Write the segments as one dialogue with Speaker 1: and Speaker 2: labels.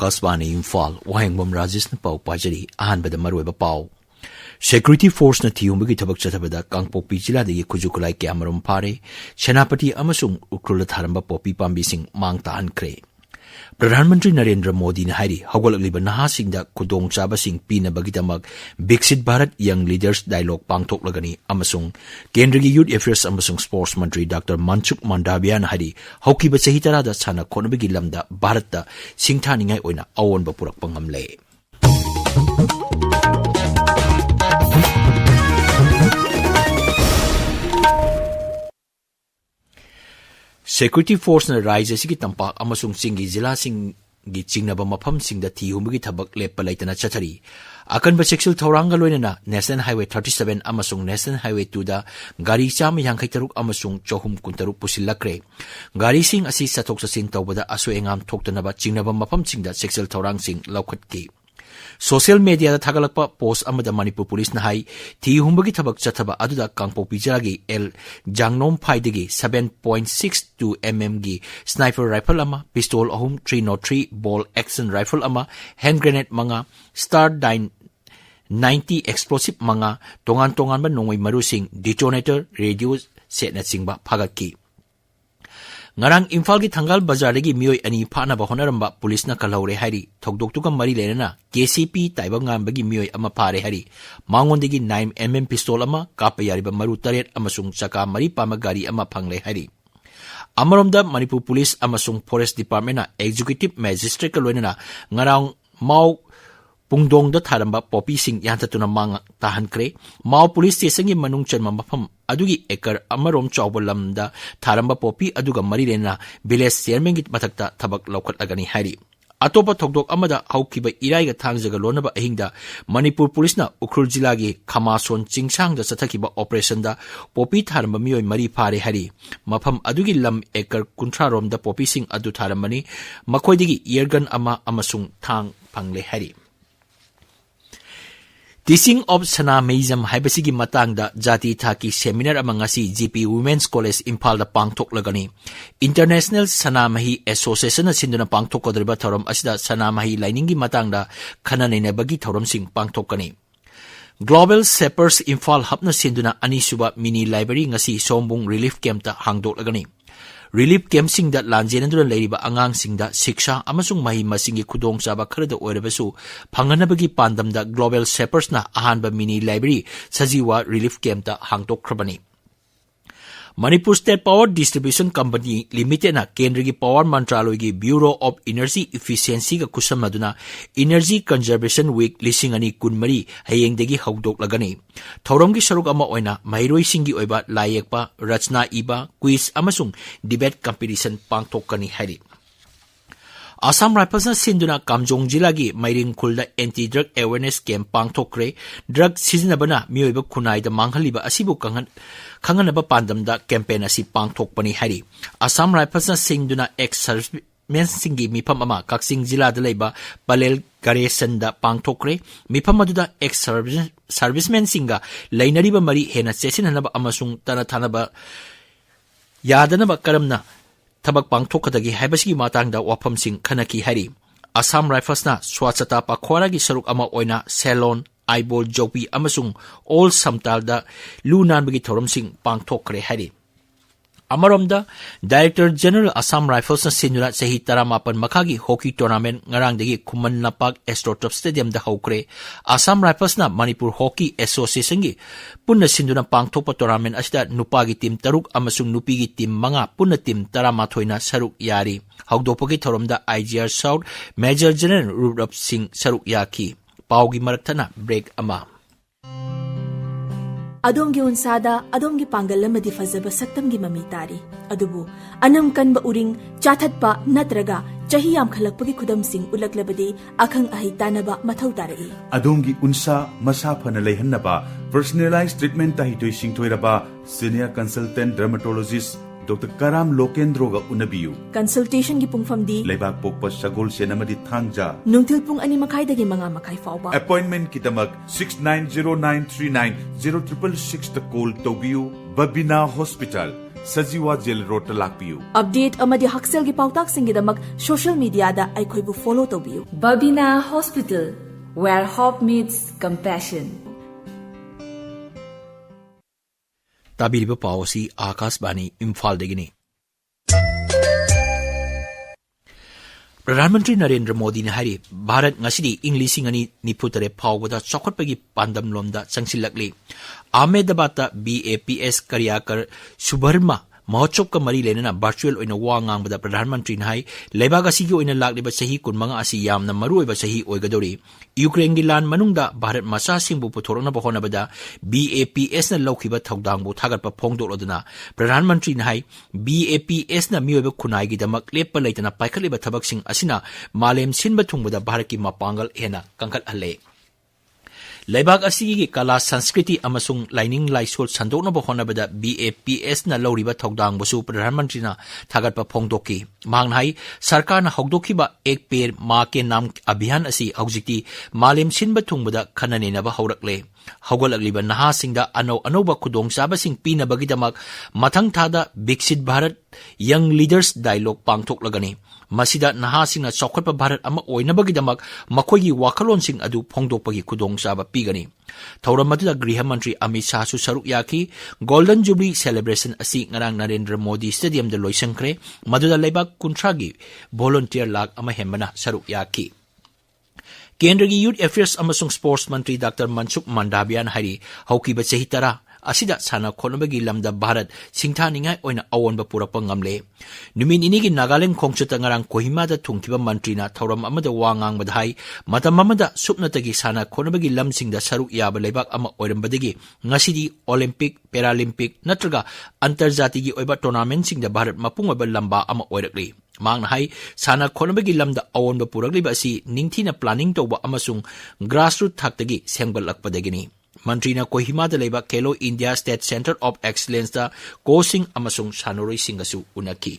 Speaker 1: Akashvani Imphal Wahengbom Rajesh Pau Pajari Ahanbada Marueba Pau Security Force na Thiumbagi Tabak Chatabada Kangpokpi Jiladagi Kujukulai Kyamarum Pare Senapati Amasung Ukrula Tharamba Popi Pambising Mang Tahan Kre Pradhan Mantri Narendra Modi na hari hawgalagliba nahasingda khudongchabasing pinabagidamag Viksit Bharat Young Leaders Dialogue pangthoklagani amasung Kendrigi Youth Affairs amasung Sports Mantri Dr. Manchuk Mandavia na hari hawkiba chahi tarada chana khonabagi lamda Bharatda singthaningai oina awonba purakpa ngamle Security Force na rise asigi tampak amasung singi zila singi chingnaba mafamsingda thihumbagi thabak leppa laitana chathari akanba sexual thoranga loinana National Highway 37 amasung National Highway 2 da gari chama yangkai taruk amasung chohum kuntaruk pusillakre gari sing asi sathok sasin tawbada aso engam thoktanaba chingnaba mafamsingda sexual thorang sing laukhatki Social media da thagalakpa post amada Manipur Police na hai thihumbagi thabak chathaba aduda Kangpokpi Jilagi L Jangnom Phaidagi 7.62 mm gi sniper rifle ama pistol ahum 303 ball action rifle ama hand grenade manga star 90 explosive manga tongan ba nongoi marusing detonator radio set na singba phagaki Ngarang Imphal gi Thangal Bazar gi mioi ani phana ba honaramba police na kalhaure hari thokdok tuka mari lenana KCP taiba ngam bagi mioi ama phare hari mangondegi 9 mm pistol ama kapa yari ba maru taret amasung chaka mari pama gari ama phangle hari Amaromda Manipur Police amasung Forest Department na Executive Magistrate ka loinana ngarang mau Pungdong da tharamba popi sing yantatuna mang tahan kre Mao Police Station gi manung chanma mafam adugi ekar amarom chawbalam da tharamba popi aduga mari rena village chairman gi mathakta thabak lokhat agani hari atopa thokdok amada haukiba irai ga thangjaga lonaba ahingda Manipur Police na Ukhrul Jila gi Khamason Chingsang da sathakiba operation da popi tharamba mioi mari phare hari mafam adugi lam ekar kunthra rom da popi sing adu tharamani makoidigi eargun ama amasung thang phangle hari Teaching of Sana Meizam Haibasigi Matangda Jati Thaki Seminar amangasi GP Women's College Imphal da pangthoklagani International Sana Mahi Association na sinduna pangthokkodriba thorom asida Sana Mahi Liningi Matangda khananenabagi thorom sing pangthokani Global Shapers Imphal hapna sinduna anisuba mini library ngasi Sombung Relief Camp ta hangdoklagani Relief Camp sing da lanjenandura leiriba angang sing da siksha amasung mahi masingi khudong chaba kharada oirabasu phanganabagi pandamda Global Shapers na ahanba mini library sajiwa Relief Camp ta hangtokhrabani Manipur State Power Distribution Company Limited na Kendrigi Power Mantraloy gi Bureau of Energy Efficiency ga kusamaduna Energy Conservation Week lisingani kunmari hayengdegi hawdoklagani Thoromgi saruk ama oina mairoi singi oiba layekpa rachna iba quiz amasung debate competition pangthokani hari Assam Rifles na sinduna Kamjong Jilagi Mairing Khulda Anti-Drug Awareness Camp pangthokre drug sizinabana mioiba khunai da manghaliba asibu khanganaba pandamda campaign asi pangthokpani hari Assam Rifles na sinduna ex-servicemen singi mifam ama Kaksing Jila da leiba Palel Garesan da pangthokre mifam aduda ex-servicemen singa lainariba mari hena chesinhanaba amasung tanathanaba yadanaba karamna Tabak pangthokadagi haibasigi matangda wafam sing khanaki hari Assam Rifles na swachata pakhwaragi saruk ama oina salon eyeball jopi amasung all samtalda lunanbagi thorom sing pangthokre hari Amaromda Director General Assam Rifles na sinura sahi 18 makhagi hockey tournament ngarangdagi Khuman Napak Astrotop Stadium da hokre Assam Rifles na Manipur Hockey Association gi punna sinduna pangthokpa tournament asida nupagi team taruk amasung nupigi team manga punna team 13 na saruk yari hawdopagi thoromda IGR South Major General Rudrap Singh saruk yaki paugi maraktana break ama
Speaker 2: Adongi unsada, adongi panggal madi fazaba saktamgi mamitari. Adubu, anam kan ba uring chathat pa natraga chahiyam khalakpagi khudam sing ulaklabadi akhang ahitana ba mathau tarai.
Speaker 3: Adongi unsa masafana leihanna ba personalized treatment tahitoi singthoira ba senior consultant dermatologist Dr. Karam Lokendro ga unabiyu.
Speaker 2: Consultation gi pungfam di
Speaker 3: Leibak pokpa sagol senamadi thangja.
Speaker 2: Nungtil pung ani makai dagi mga makai fauba.
Speaker 3: Appointment kitamag 690939 0666 ta call tobiyu Babina Hospital Sajiwa jail road लाकपियु
Speaker 2: update अमदी हक्सेल की पाउताक सिंगिदमक social media दा अखोइबु follow तौबियु
Speaker 4: Babina Hospital, where hope meets compassion.
Speaker 1: ताबीरिबा पाव असि आकाशवाणी इम्फालदगिनी प्रधानमंत्री नरेंद्र मोदी ने हारी Bharat ngasi ing 2023 फावबदा चौखटपगी पांदम लोमदा चंगसिलकली Ahmedabad BAPS कार्यकर सुभर्मा महोत्सव का मरी लेना वर्चुअल ओइना वा ngangbada प्रधानमंत्री ने हाई लेबाग असिगी ओइना लाक्लिबा सही 15 असि यामना मरुओइबा सही ओइगदोरी यूक्रेन गी लान मनुंगदा भारत मसा सिंबु पुथोरना बहोनबदा BAPS न लौखिबा थौदांगबु थागतपा फोंगदोलदना प्रधानमंत्री ने हाई BAPS न मियोइबा खुनाइगी दमक लेपा लेतना पाइखलिबा थबकसिंग असिना मालेम सिनबा थुंगबदा भारत की मापांगल हेना कंकल हले लेबाग असिगी कला संस्कृति अमसुंग लाइनिंग लाइसोल संदोकनबा होनबदा BAPS न लौरिबा थौदांगबसु प्रधानमंत्री न थागतपा फोंगदोकी मांगनाई सरकार न हौदोखिबा एक पेड़ मां के नाम अभियान असि हौजिकती मालेम सिनबा थुंगबदा खननेनबा हौरकले हौगलगलिबा नहासिंगदा अनौबा खुदोंचाबसिंग पीनबगिदमक मथंग थादा Viksit Bharat young leaders dialogue पांगथोकलगनी मसिदा नहासिंगना चौखटपा भारत अमा ओइनबगिदमक मखोइगी वाखलोनसिंग अदु फोंगदोकपगी खुदोंचाबा पीगनी थौरम मदुदा गृह मंत्री अमित शाह सु सरुक याकी गोल्डन जुबली सेलिब्रेशन असि ngarang नरेंद्र मोदी स्टेडियम द लोइसंखरे मदुदा लेबाग कुंथ्रागी वॉलंटियर लाख अमा हेमबना सरुक याकी केंद्र की यूथ अफेयर्स अमसुंग स्पोर्ट्स मंत्री डॉक्टर मनसुख मंडाविया हारी हौकीबा चही तरा असिदा साना खोनबगी lambda Bharat सिंथानिंगाई ओइना अवोनबा पुरकपा ngamle नुमिन इनिगी Nagaland खोंगचता ngarang कोहिमादा थुंगकिबा मंत्रीना थौरम अमदा वा ngangbada hai matam amada supnatagi sana khonabagi lamsingda saruk yaba leibak ama oirambadagi ngasidi olympic paralympic natraga antarjatigi oiba tournament singda Bharat mapung oiba lamba ama oirakli मांगना high साना खोनबगी lambda अवोनबा पुरकलिबा असि निंगथिना planning तौबा अमसुंग grassroot थाक्तगी सेमगलकपदगिनी मंत्रीना कोहिमादा लेबा खेलो India state centre of excellence दा coaching अमसुंग सानोरोई सिंगसु उनकी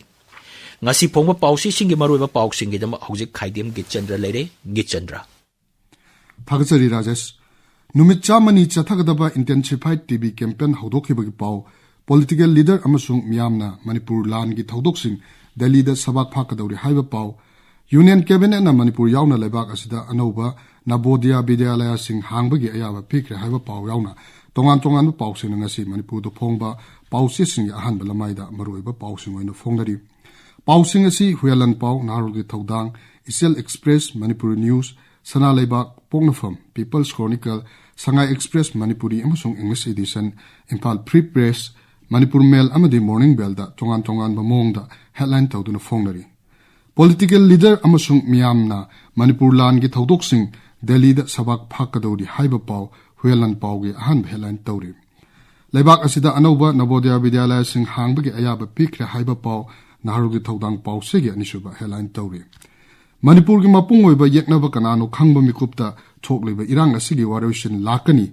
Speaker 1: ngasi phongba pausi singi maruiba pausingi dama hojik khaidem gitchandra leire gitchandra
Speaker 5: thagachari rajesh numit chamani chathagadaba intensified tb campaign hodokibagi pau political leader amasung miyamna manipur lan gi thodoksin delhi da sabak phakadori haiba pau union cabinet na manipur yauna lebak asida anoba nabodia vidyalaya sing hangbagi ayaba pikre haiba pau yauna tongan pausin ngasi manipur do phongba pausi sing ahan balamaida maruiba pausin oina phongdari Pausing asi Huyalan Pau Narugi Thaudang Isel Express Manipuri News Sana Leibak Pongnafam People's Chronicle Sangai Express Manipuri amasung English edition Impal Free Press Manipur Mail amadi Morning Bell da tongan bamongda headline tawduna phongnari Political leader amasung miyamna Manipur lan gi thaudoksing Delhi da sabak phakadori haiba pau Huyalan Pau gi ahan headline tawri Leibak asida anauba Navodaya Vidyalaya sing hangbagi ayaba pikre haiba pau Narugi Thaudang Pau Segi Anisuba headline Tauri. Manipur ki mapung oiba yeknaba kanano khangba mikupta thokliba irang asigi warishin lakani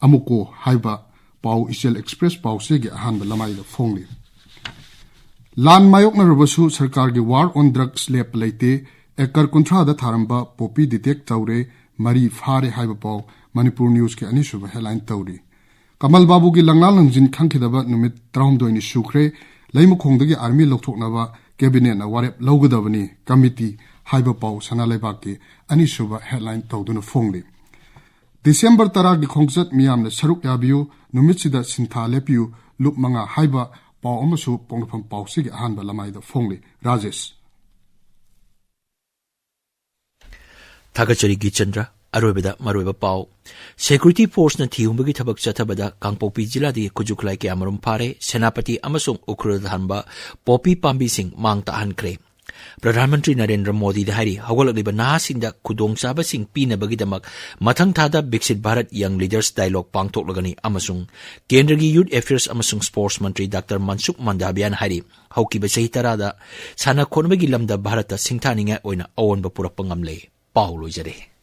Speaker 5: amuko haiba Pau Isel Express Pau Segi ahanba lamai da phongli. Lan mayok na rabasu sarkar ki war on drugs lep leite ekar kontra da tharamba popi detect taure mari phare haiba Pau Manipur News ki Anisuba headline Tauri. Kamal Babu ki langnal langjin khangkhidaba numit traumdoini sukre Laimu Kongdagi Army Lokthoknaba Cabinet na warep lawgadabani committee haiba pau sana leibaki ani suba headline tawduna phongli December taragi khongchat miyamna saruk yabiu numitsida sintha lepiu lup manga haiba pau amasu pongpham pau sigi ahanba lamaida phongli Rajesh
Speaker 1: Thagachari Gichandra Aroibada Maroiba Pau Security Force na thiumbagi thabak chathabada Kangpopi jila di kujuklai ke amarum pare Senapati amasung ukradhanba Popi Pambi Singh mang tahan kre Pradhanmantri Narendra Modi dahari hawalagliba nahasinda kudongchaba sing pinabagidamak mathang thada Biksit Bharat Young Leaders Dialogue pangthoklagani amasung Kendra gi Youth Affairs amasung Sports Mantri Dr. Mansukh Mandaviya hari haukiba sahi tarada sana khonbagi lamda Bharata singthaninga oina awonba purakpa ngamle Paulo jare